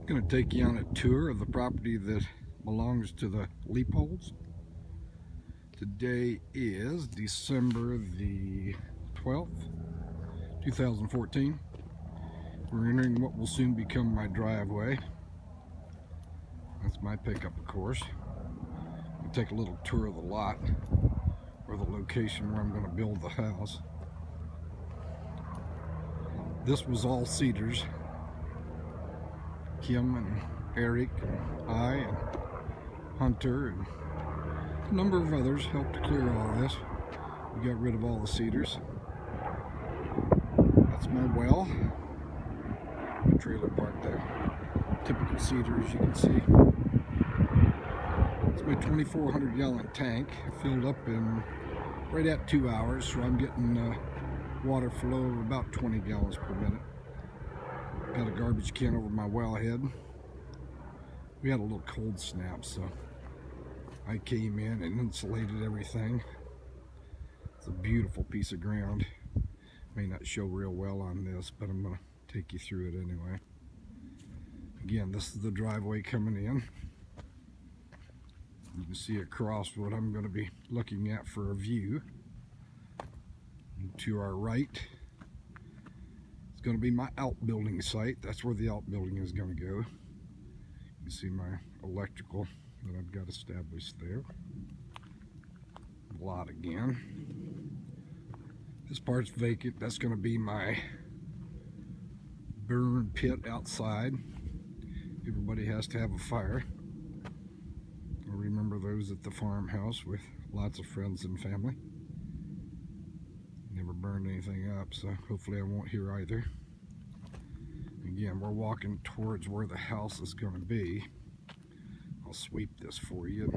Going to take you on a tour of the property that belongs to the Lepolds. Today is December the 12th, 2014. We're entering what will soon become my driveway. That's my pickup, of course. We'll take a little tour of the lot, or the location where I'm going to build the house. This was all cedars. Kim and Eric and I and Hunter and a number of others helped to clear all this. We got rid of all the cedars. That's my well. My trailer parked there. Typical cedar, as you can see. It's my 2,400 gallon tank. Filled up in right at 2 hours, so I'm getting water flow of about 20 gallons per minute. Got a garbage can over my wellhead. We had a little cold snap, so I came in and insulated everything. It's a beautiful piece of ground. May not show real well on this, but I'm going to take you through it anyway. Again, this is the driveway coming in. You can see across what I'm going to be looking at for a view. And to our right, it's going to be my outbuilding site. That's where the outbuilding is going to go. You can see my electrical that I've got established there. Lot again. This part's vacant. That's going to be my burn pit outside. Everybody has to have a fire. I remember those at the farmhouse with lots of friends and family. Never burned anything up, so hopefully I won't here either. Again, we're walking towards where the house is going to be. I'll sweep this for you.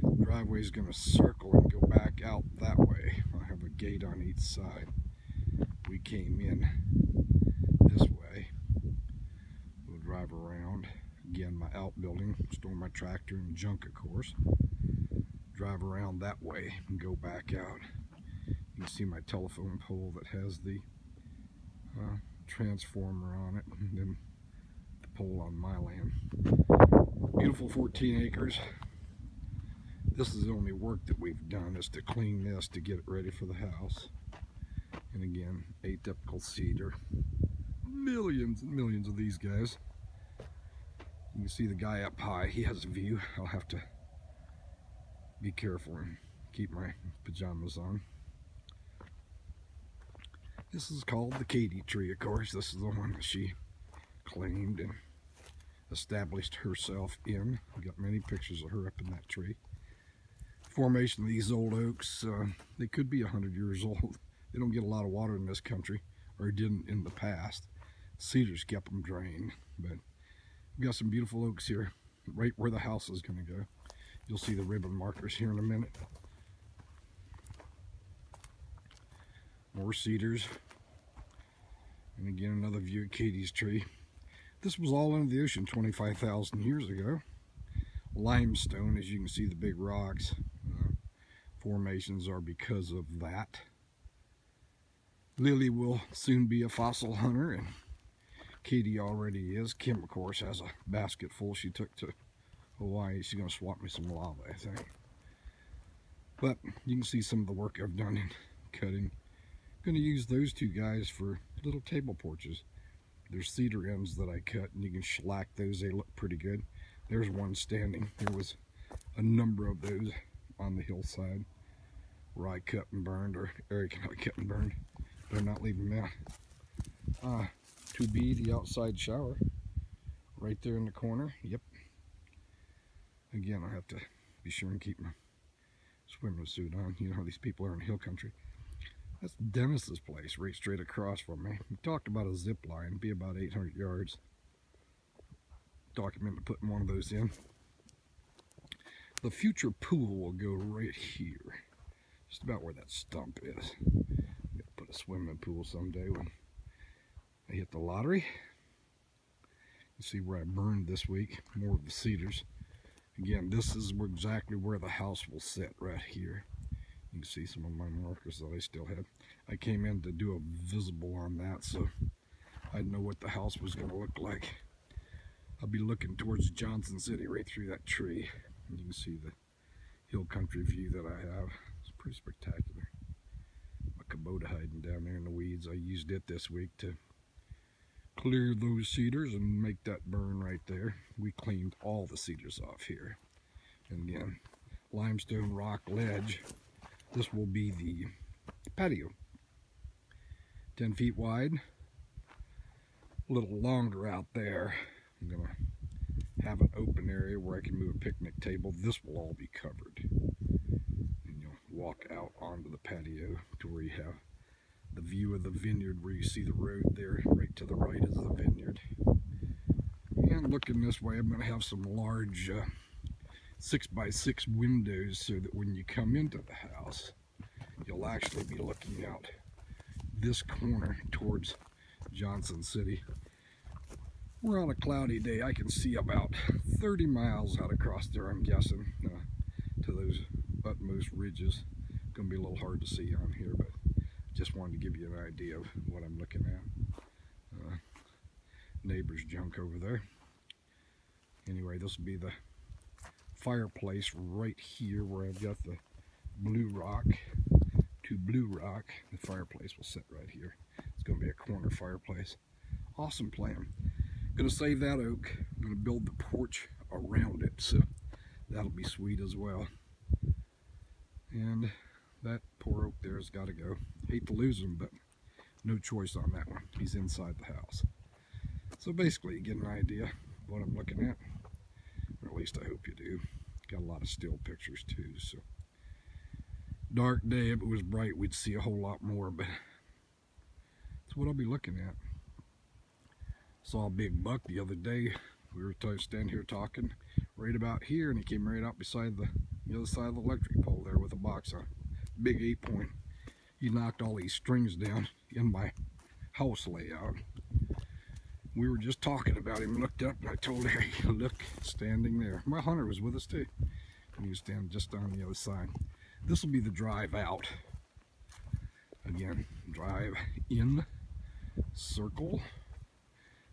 The driveway is going to circle and go back out that way. I'll have a gate on each side. We came in this way. We'll drive around. Again, my outbuilding, store my tractor and junk, of course. Drive around that way and go back out. You can see my telephone pole that has the transformer on it, and then the pole on my land. Beautiful 14 acres. This is the only work that we've done, is to clean this to get it ready for the house. And again, atypical cedar. Millions and millions of these guys. You can see the guy up high. He has a view. I'll have to be careful and keep my pajamas on. This is called the Katie tree, of course. This is the one that she claimed and established herself in. I've got many pictures of her up in that tree. Formation of these old oaks, they could be 100 years old. They don't get a lot of water in this country, or didn't in the past. Cedars kept them drained, but we've got some beautiful oaks here, right where the house is going to go. You'll see the ribbon markers here in a minute. More cedars. And again, another view of Katie's tree. This was all under the ocean 25,000 years ago. Limestone, as you can see, the big rocks. Formations are because of that. Lily will soon be a fossil hunter, and Katie already is. Kim, of course, has a basket full she took to Hawaii. She's going to swap me some lava, I think. But you can see some of the work I've done in cutting. I'm going to use those two guys for little table porches. There's cedar ends that I cut, and you can shellac those. They look pretty good. There's one standing. There was a number of those on the hillside where I cut and burned, or Eric and I cut and burned. But I'm not leaving them out. To be the outside shower, right there in the corner. Yep. Again, I have to be sure and keep my swimming suit on. You know how these people are in hill country. That's Dennis's place, right straight across from me. We talked about a zip line, be about 800 yards. Talked him into putting one of those in. The future pool will go right here, just about where that stump is. We'll put a swimming pool someday when I hit the lottery. You see where I burned this week, more of the cedars. Again, this is exactly where the house will sit, right here. You can see some of my markers that I still had. I came in to do a visible on that, so I'd know what the house was going to look like. I'll be looking towards Johnson City right through that tree. And you can see the hill country view that I have. It's pretty spectacular. My Kubota hiding down there in the weeds. I used it this week to clear those cedars and make that burn right there. We cleaned all the cedars off here. And again, limestone rock ledge. This will be the patio. 10 feet wide. A little longer out there. I'm going to have an open area where I can move a picnic table. This will all be covered. And you'll walk out onto the patio to where you have the view of the vineyard, where you see the road there. Right to the right is the vineyard. And looking this way, I'm going to have some large 6x6 windows so that when you come into the house, you'll actually be looking out this corner towards Johnson City. We're on a cloudy day. I can see about 30 miles out across there, I'm guessing, to those utmost ridges. It's going to be a little hard to see on here, but just wanted to give you an idea of what I'm looking at. Neighbor's junk over there. Anyway, this will be the fireplace right here where I've got the blue rock to blue rock. The fireplace will sit right here. It's going to be a corner fireplace. Awesome plan. Going to save that oak. I'm going to build the porch around it, so that'll be sweet as well. And that poor oak there has got to go. Hate to lose him, but no choice on that one. He's inside the house. So basically, you get an idea of what I'm looking at, or at least I hope you do. Got a lot of still pictures too, so dark day. If it was bright, we'd see a whole lot more, but that's what I'll be looking at. Saw a big buck the other day. We were standing here talking right about here, and he came right out beside the other side of the electric pole there with a box on. Big 8-point. He knocked all these strings down in my house layout. We were just talking about him, looked up, and I told her, hey, look, standing there. My hunter was with us too, and he was standing just on the other side. This will be the drive out. Again, drive in, circle,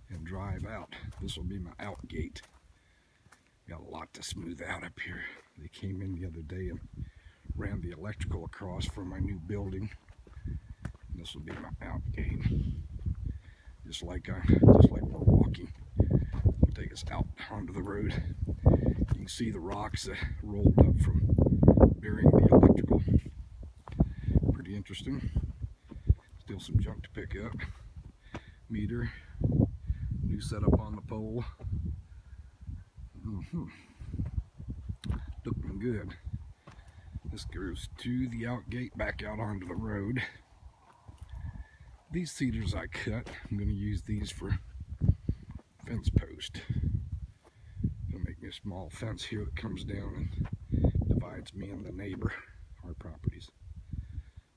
and drive out. This will be my out gate. Got a lot to smooth out up here. They came in the other day and ran the electrical across from my new building. And this will be my out gate. Just like we're walking. It'll take us out onto the road. You can see the rocks that rolled up from burying the electrical. Pretty interesting. Still some junk to pick up. Meter. New setup on the pole. Looking good. This goes to the out gate, back out onto the road. These cedars I cut, I'm going to use these for fence post. Gonna make me a small fence here that comes down and divides me and the neighbor, our properties.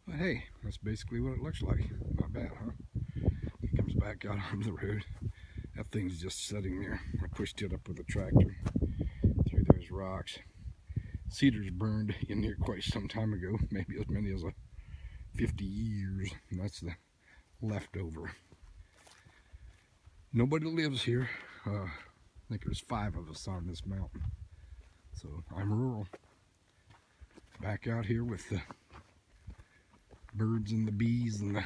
But hey, that's basically what it looks like. Not bad, huh? It comes back out onto the road. That thing's just sitting there. I pushed it up with a tractor through those rocks. Cedars burned in here quite some time ago, maybe as many as 50 years, and that's the leftover. Nobody lives here. I think there's 5 of us on this mountain, so I'm rural. Back out here with the birds and the bees and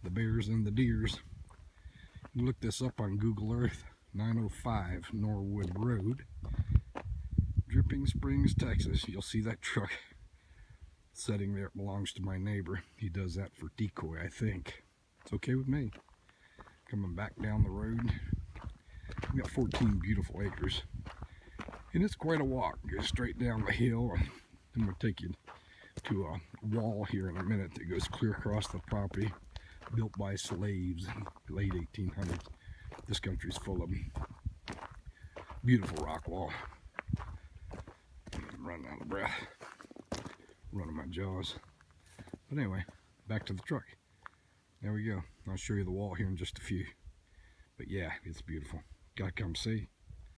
the bears and the deers. You look this up on Google Earth. 905 Norwood Road, Dripping Springs, Texas. You'll see that truck sitting there. It belongs to my neighbor. He does that for decoy, I think. It's okay with me. Coming back down the road. We've got 14 beautiful acres. And it's quite a walk. Go straight down the hill. I'm going to take you to a wall here in a minute that goes clear across the property. Built by slaves in the late 1800s. This country's full of them. Beautiful rock wall. I'm running out of breath. Running my jaws. But anyway, back to the truck. There we go. I'll show you the wall here in just a few. But yeah, it's beautiful. Gotta come see.